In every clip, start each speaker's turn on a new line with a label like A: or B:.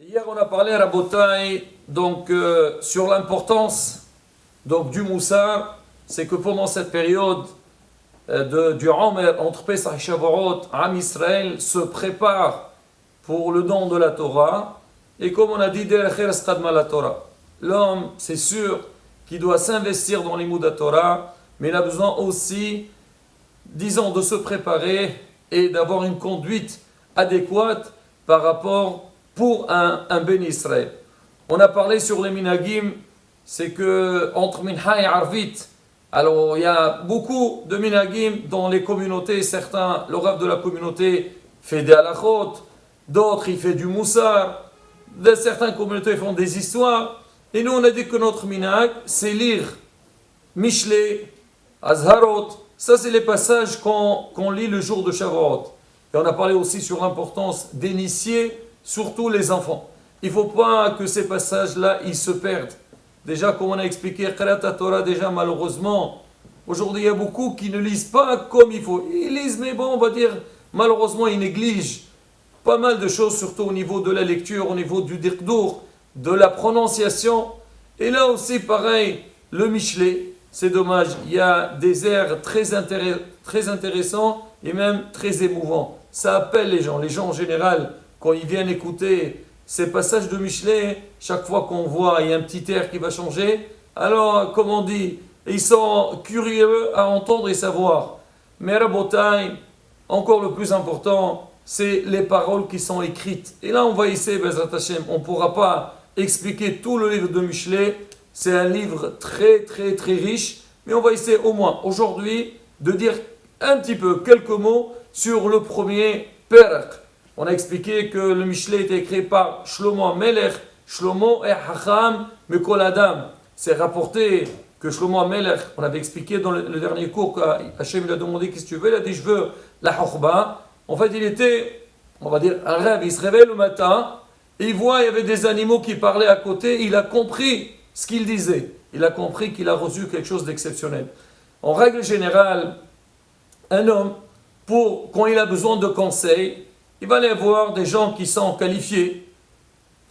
A: Hier, on a parlé à Rabotai sur l'importance du Moussar. C'est que pendant cette période du Omer, entre Pesach et Shavuot, Am Israël se prépare pour le don de la Torah. Et comme on a dit, la Torah. L'homme, c'est sûr qu'il doit s'investir dans les mots de la Torah, mais il a besoin aussi, disons, de se préparer et d'avoir une conduite adéquate par rapport pour un béni Israël. On a parlé sur les minagim, c'est que entre minha et arvit, alors il y a beaucoup de minagim dans les communautés, certains, le rav de la communauté fait des halachot, d'autres il fait du moussar, certaines communautés font des histoires, et nous on a dit que notre minag c'est lire Mishlei, Azharot, ça c'est les passages qu'on lit le jour de Shavuot. Et on a parlé aussi sur l'importance d'initier surtout les enfants. Il ne faut pas que ces passages-là, ils se perdent. Déjà, comme on a expliqué, Qira'at Torah, déjà malheureusement, aujourd'hui il y a beaucoup qui ne lisent pas comme il faut. Ils lisent, mais bon, on va dire, malheureusement, ils négligent pas mal de choses, surtout au niveau de la lecture, au niveau du dirkdour, de la prononciation. Et là aussi, pareil, le Mishlei, c'est dommage, il y a des airs très intéressants et même très émouvants. Ça appelle les gens en général, quand ils viennent écouter ces passages de Mishlei, chaque fois qu'on voit, il y a un petit air qui va changer. Alors, comme on dit, ils sont curieux à entendre et savoir. Mais Rabotai, encore le plus important, c'est les paroles qui sont écrites. Et là, on va essayer, Bezrat Hashem, on ne pourra pas expliquer tout le livre de Mishlei. C'est un livre très riche, mais on va essayer au moins aujourd'hui de dire un petit peu quelques mots sur le premier Perek. On a expliqué que le Mishlei était écrit par Shlomo HaMelech. Shlomo est Hacham Mikol Adam. C'est rapporté que Shlomo HaMelech, on avait expliqué dans le dernier cours, qu'Hachem lui a demandé qu'est-ce que tu veux. Il a dit je veux la Chokhba. En fait, il était, on va dire, un rêve. Il se réveille le matin et il voit il y avait des animaux qui parlaient à côté. Il a compris ce qu'il disait. Il a compris qu'il a reçu quelque chose d'exceptionnel. En règle générale, un homme, quand il a besoin de conseils, il va aller voir des gens qui sont qualifiés.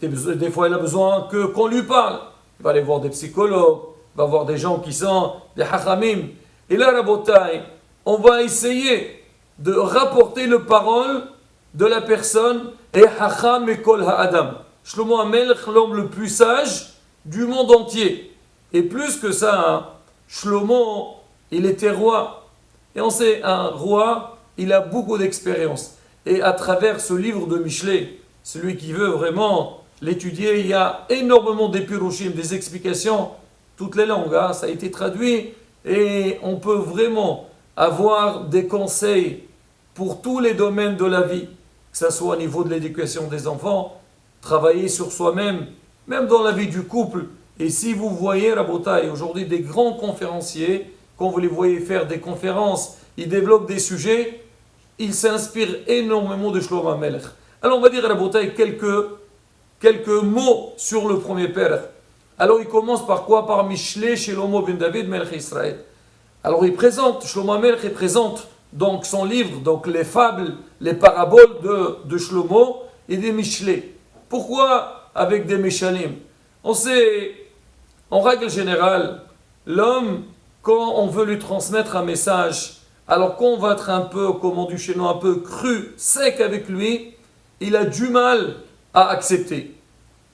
A: Des fois, il a besoin qu'on lui parle. Il va aller voir des psychologues, il va voir des gens qui sont des hachamim. Et là, Rabotai, on va essayer de rapporter le parole de la personne et hacham et kol ha'adam. Shlomo HaMelech, l'homme le plus sage du monde entier. Et plus que ça, Shlomo, il était roi. Et on sait, un roi, il a beaucoup d'expérience. Et à travers ce livre de Mishlei, celui qui veut vraiment l'étudier, il y a énormément d'épiroshim, des explications, toutes les langues, ça a été traduit, et on peut vraiment avoir des conseils pour tous les domaines de la vie, que ce soit au niveau de l'éducation des enfants, travailler sur soi-même, même dans la vie du couple. Et si vous voyez, Rabotai, aujourd'hui des grands conférenciers, quand vous les voyez faire des conférences, ils développent des sujets, il s'inspire énormément de Shlomo HaMelech. Alors on va dire à Rabotai quelques mots sur le premier père. Alors il commence par quoi? Par Mishlei Shlomo ben David Melech Israël. Alors Shlomo HaMelech il présente donc son livre, donc les fables, les paraboles de Shlomo et des Mishlei. Pourquoi avec des Mishalim? On sait, en règle générale, l'homme, quand on veut lui transmettre un message, alors qu'on va être un peu, comme on dit chez nous, un peu cru, sec avec lui, il a du mal à accepter.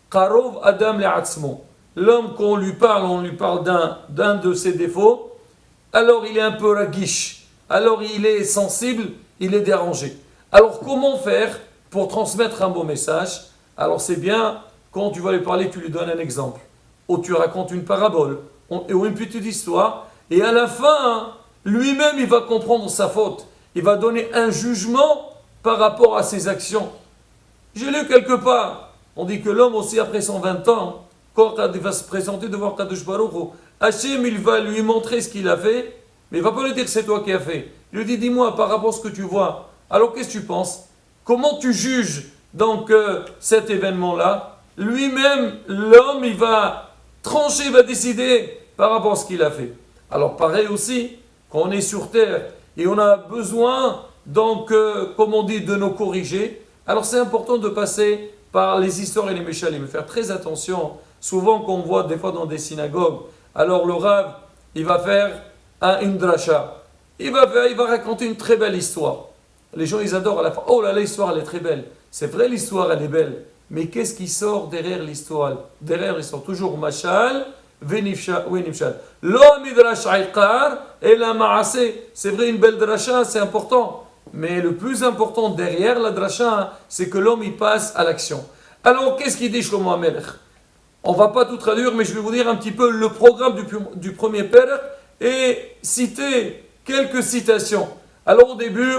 A: Karov Adam le'atzmo. L'homme, quand on lui parle d'un de ses défauts, alors il est un peu raguiche, alors il est sensible, il est dérangé. Alors comment faire pour transmettre un beau message? Alors c'est bien, quand tu vas lui parler, tu lui donnes un exemple, ou tu racontes une parabole, ou une petite histoire, et à la fin, lui-même, il va comprendre sa faute. Il va donner un jugement par rapport à ses actions. J'ai lu quelque part, on dit que l'homme aussi, après 120 ans, quand il va se présenter devant Kadosh Baruch Hu, Hachem, il va lui montrer ce qu'il a fait, mais il ne va pas lui dire que c'est toi qui as fait. Il lui dit, dis-moi par rapport à ce que tu vois, alors qu'est-ce que tu penses? Comment tu juges donc cet événement-là? Lui-même, l'homme, il va trancher, il va décider par rapport à ce qu'il a fait. Alors pareil aussi, quand on est sur terre et on a besoin, donc, comme on dit, de nous corriger, alors c'est important de passer par les histoires et les méchalim. Faire très attention. Souvent, qu'on voit des fois dans des synagogues, alors le Rav, il va faire une dracha. Il va raconter une très belle histoire. Les gens, ils adorent à la fin. Oh là là, l'histoire, elle est très belle. C'est vrai, l'histoire, elle est belle. Mais qu'est-ce qui sort derrière l'histoire? Derrière, il sort toujours mashal, venifshal. L'homme midrash aikar et la ma'aseh. C'est vrai, une belle dracha, c'est important. Mais le plus important derrière la dracha, c'est que l'homme, il passe à l'action. Alors, qu'est-ce qu'il dit Shlomo HaMelech? On ne va pas tout traduire, mais je vais vous dire un petit peu le programme du premier père et citer quelques citations. Alors, au début,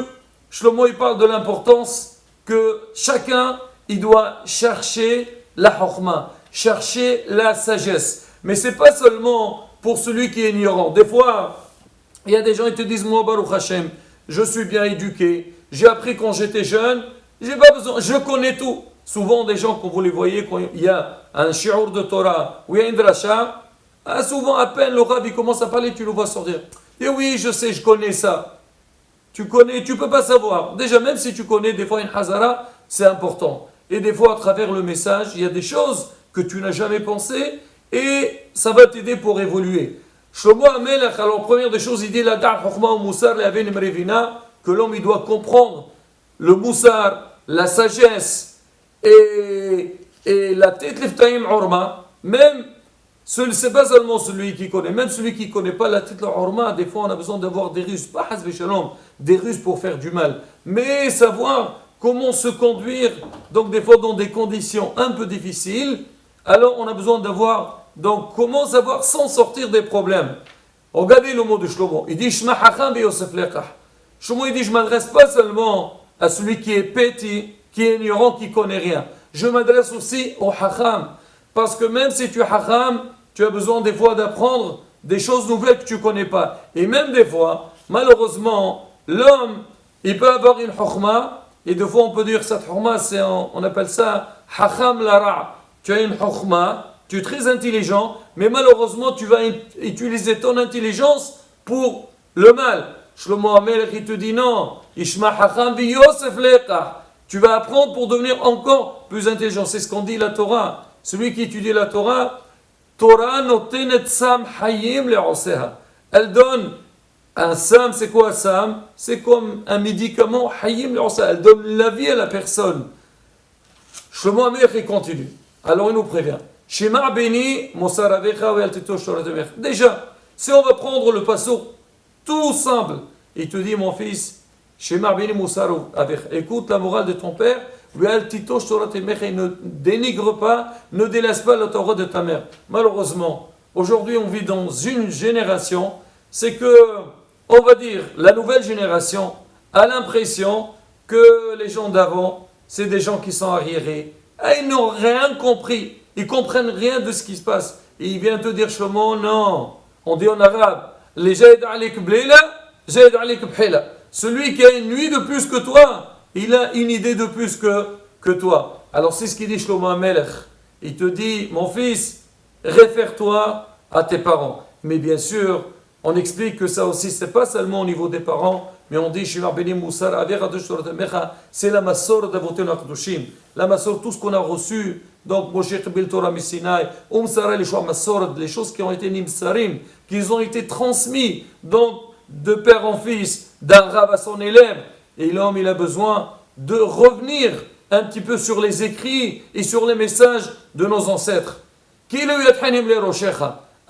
A: Shlomo, il parle de l'importance que chacun, il doit chercher la chokhma, chercher la sagesse. Mais ce n'est pas seulement pour celui qui est ignorant. Des fois, il y a des gens qui te disent, moi, Baruch Hashem, je suis bien éduqué, j'ai appris quand j'étais jeune, j'ai pas besoin, je connais tout. Souvent, des gens, quand vous les voyez, quand il y a un shi'ur de Torah ou il y a une dracha, souvent, à peine le Rav, il commence à parler, tu le vois sortir. Et oui, je sais, je connais ça. Tu connais, tu ne peux pas savoir. Déjà, même si tu connais des fois une hazara, c'est important. Et des fois, à travers le message, il y a des choses que tu n'as jamais pensées et ça va t'aider pour évoluer. Shlomo HaMelech, alors, première des choses, il dit la da'a chokhma ou moussar le'aven imrevina, que l'homme, il doit comprendre le moussar, la sagesse et la tête liftaim urma, même. C'est pas seulement celui qui connaît, même celui qui ne connaît pas la tête urma, des fois on a besoin d'avoir des ruses, pas hasbe shalom, des ruses pour faire du mal, mais savoir comment se conduire, donc des fois dans des conditions un peu difficiles, alors on a besoin d'avoir, donc comment savoir s'en sortir des problèmes. Regardez le mot de Shlomo, il dit Shma hacham Yosef lekah. Shlomo il dit je ne m'adresse pas seulement à celui qui est petit, qui est ignorant, qui ne connaît rien, je m'adresse aussi au hacham. Parce que même si tu es hacham, tu as besoin des fois d'apprendre des choses nouvelles que tu ne connais pas. Et même des fois, malheureusement, l'homme, il peut avoir une chokhma, et des fois on peut dire cette chokhma, on appelle ça hacham lara. Tu as une chokhma, tu es très intelligent, mais malheureusement tu vas utiliser ton intelligence pour le mal. Shlomo HaMelech, il te dit non, Ishma hacham vi Yosef lekah. Tu vas apprendre pour devenir encore plus intelligent. C'est ce qu'on dit la Torah. Celui qui étudie la Torah, Torah notenet sam hayim le'oseha. Elle donne un sam, c'est quoi un sam? C'est comme un médicament hayim le'oseha. Elle donne la vie à la personne. Shlomo HaMelech continue. Alors il nous prévient. Shema beni mosar avecha ve'al titosh Torah temer. Déjà, si on va prendre le passo tout simple, il te dit mon fils, Shema beni mosar avecha. Écoute la morale de ton père. Et ne dénigre pas, ne délaisse pas la Torah de ta mère. Malheureusement, aujourd'hui on vit dans une génération, c'est que, on va dire, la nouvelle génération a l'impression que les gens d'avant, c'est des gens qui sont arriérés. Et ils n'ont rien compris, ils ne comprennent rien de ce qui se passe. Et il vient te dire, Shlomo, non, on dit en arabe, les jaïd alik blela, jaïd alik bhila. Celui qui a une nuit de plus que toi, il a une idée de plus que toi. Alors c'est ce qu'il dit Shlomo HaMelech. Il te dit, mon fils, réfère-toi à tes parents. Mais bien sûr, on explique que ça aussi, c'est pas seulement au niveau des parents, mais on dit, c'est la massor d'avotin akdoshim. La massor, tout ce qu'on a reçu, donc Moshe Bil Torah Misinaï, les choses qui ont été nimsarim, qui ont été transmis, donc de père en fils, d'un rav à son élève. Et l'homme, il a besoin de revenir un petit peu sur les écrits et sur les messages de nos ancêtres.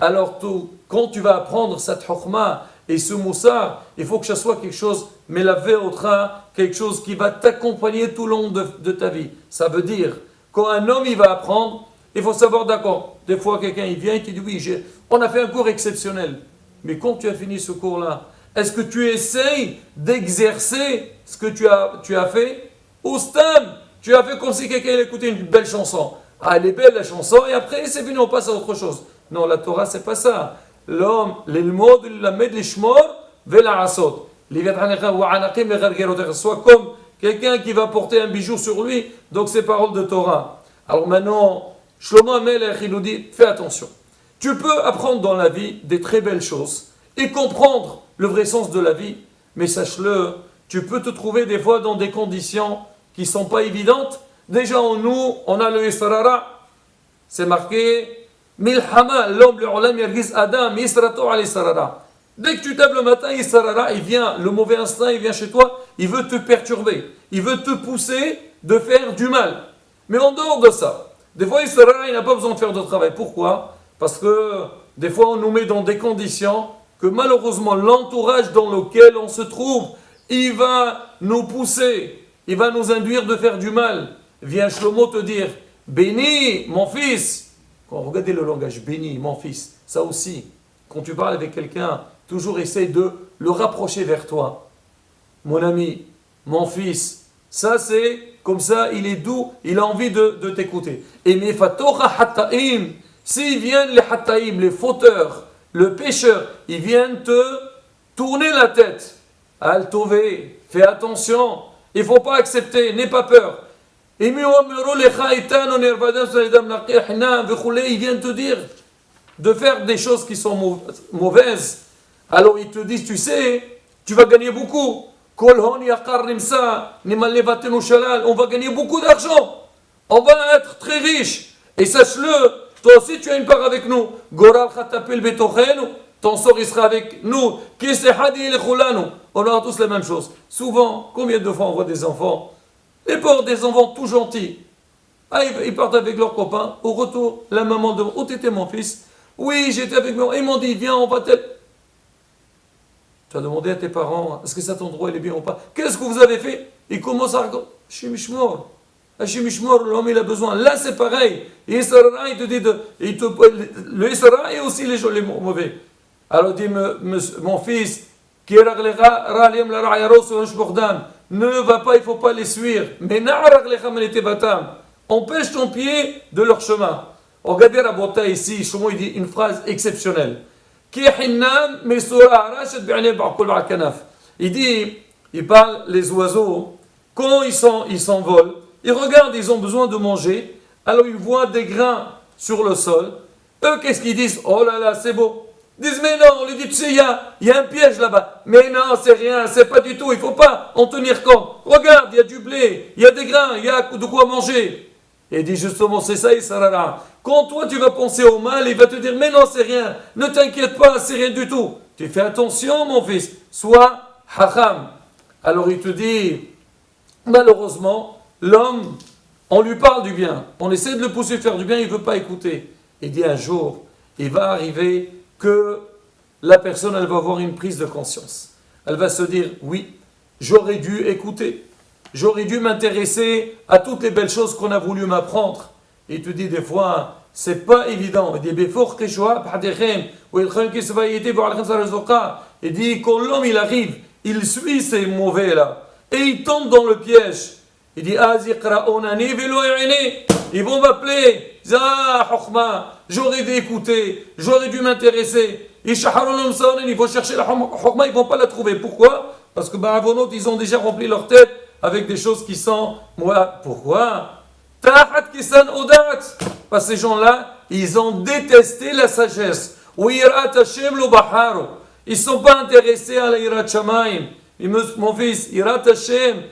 A: Alors, quand tu vas apprendre cette chokhma et ce moussar, il faut que ce soit quelque chose, mais la veotra, quelque chose qui va t'accompagner tout le long de ta vie. Ça veut dire, quand un homme, il va apprendre, il faut savoir, d'accord, des fois quelqu'un, il vient et il dit, oui, on a fait un cours exceptionnel. Mais quand tu as fini ce cours-là, est-ce que tu essayes d'exercer ce que tu as fait? Ou stam, tu as fait comme si quelqu'un écoutait une belle chanson. Ah, elle est belle la chanson, et après c'est fini, on passe à autre chose. Non, la Torah, c'est pas ça. L'homme, l'ilmod, l'amed, l'ishmor, vela asot. Soit comme quelqu'un qui va porter un bijou sur lui, donc c'est paroles de Torah. Alors maintenant, Shlomo HaMelech, il nous dit, fais attention. Tu peux apprendre dans la vie des très belles choses et comprendre le vrai sens de la vie, mais sache-le, tu peux te trouver des fois dans des conditions qui ne sont pas évidentes, Déjà en nous, on a le Israra. C'est marqué Milhama, l'homme, le ulam, yargiz Adam, Israto al Israra. Dès que tu tapes le matin, Israra, il vient, le mauvais instinct, il vient chez toi, il veut te perturber, il veut te pousser de faire du mal. Mais en dehors de ça, des fois, Israra, il n'a pas besoin de faire de travail. Pourquoi? Parce que des fois, on nous met dans des conditions que malheureusement, l'entourage dans lequel on se trouve, il va nous pousser, il va nous induire de faire du mal. Vient Shlomo te dire, béni, mon fils. Regardez le langage, béni, mon fils. Ça aussi, quand tu parles avec quelqu'un, toujours essaye de le rapprocher vers toi. Mon ami, mon fils, ça c'est comme ça, il est doux, il a envie de t'écouter. Et mes fatocha hattaim, s'ils viennent les hattaim, les fauteurs, le pécheur, ils viennent te tourner la tête. Al-Tové, fais attention, il ne faut pas accepter, n'aie pas peur. Ils viennent te dire de faire des choses qui sont mauvaises. Alors ils te disent, tu sais, tu vas gagner beaucoup. On va gagner beaucoup d'argent. On va être très riche. Et sache-le, toi aussi tu as une part avec nous. Ton sort il sera avec nous. On aura tous la même chose. Souvent, combien de fois on voit des enfants, les pauvres, des enfants tout gentils. Ah, ils partent avec leurs copains. Au retour, la maman demande, où t'étais mon fils? Oui, j'étais avec moi. Ils m'ont dit, viens, on va tel. Tu as demandé à tes parents, est-ce que cet endroit il est bien ou pas? Qu'est-ce que vous avez fait? Ils commencent à raconter. Shimishmor. Shimishmor, l'homme il a besoin. Là c'est pareil. Israël, il te dit, le Israël et aussi les gens les mauvais. Alors dit, mon fils, ne va pas, il ne faut pas les suivre. Mais empêche ton pied de leur chemin. Regardez Rabota ici, Shlomo il dit une phrase exceptionnelle. Il dit, il parle, les oiseaux, quand ils s'envolent, ils regardent, ils ont besoin de manger, alors ils voient des grains sur le sol. Eux, qu'est-ce qu'ils disent? Oh là là, c'est beau. Ils disent, mais non, on lui dit, tu sais, il y a un piège là-bas. Mais non, c'est rien, c'est pas du tout, il ne faut pas en tenir compte. Regarde, il y a du blé, il y a des grains, il y a de quoi manger. Et il dit justement, c'est ça, Israël. Quand toi tu vas penser au mal, il va te dire, mais non, c'est rien, ne t'inquiète pas, c'est rien du tout. Tu fais attention, mon fils, sois hacham. Alors il te dit, malheureusement, l'homme, on lui parle du bien, on essaie de le pousser à faire du bien, il ne veut pas écouter. Il dit un jour, il va arriver que la personne, elle va avoir une prise de conscience. Elle va se dire, oui, j'aurais dû écouter. J'aurais dû m'intéresser à toutes les belles choses qu'on a voulu m'apprendre. Et il te dit des fois, c'est pas évident. Il dit, il dit, quand l'homme il arrive, il suit ces mauvais là, et il tombe dans le piège. Il dit, ils vont m'appeler, j'aurais dû écouter, j'aurais dû m'intéresser. Il faut chercher la chokma, ils ne vont pas la trouver. Pourquoi? Parce que ils ont déjà rempli leur tête avec des choses qui sont... Pourquoi? Parce que ces gens-là, ils ont détesté la sagesse. Ils ne sont pas intéressés à la Yirat Shamayim. Mon fils, Yirat Hashem,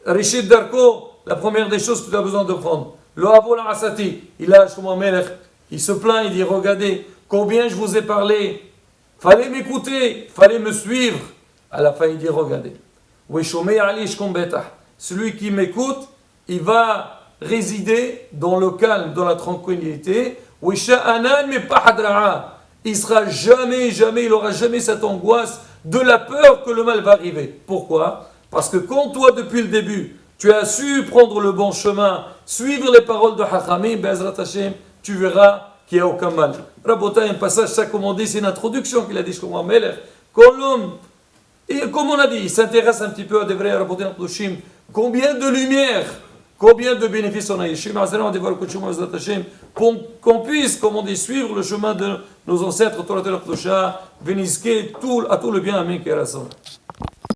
A: Rishid Darko, la première des choses que tu as besoin de prendre. Le Avol Asati, il a Shlomo Melech, il se plaint, il dit, regardez, combien je vous ai parlé, fallait m'écouter, fallait me suivre. À la fin, il dit, regardez. Celui qui m'écoute, il va résider dans le calme, dans la tranquillité. Il sera jamais, il aura jamais cette angoisse de la peur que le mal va arriver. Pourquoi? Parce que quand toi, depuis le début, tu as su prendre le bon chemin, suivre les paroles de Hachamim, Be'ezrat Hashem, tu verras qu'il n'y a aucun mal. Rabota, un passage, ça comme on dit, c'est une introduction qu'il a dit Shlomo Melech. Quand l'homme, et comme on a dit, il s'intéresse un petit peu à des vrais Rabotin Ploshim, combien de lumière, combien de bénéfices on a. Qu'on puisse, comme on dit, suivre le chemin de nos ancêtres, Torah Tel Plocha, Véniske, à tout le bien, Amen, Kerason.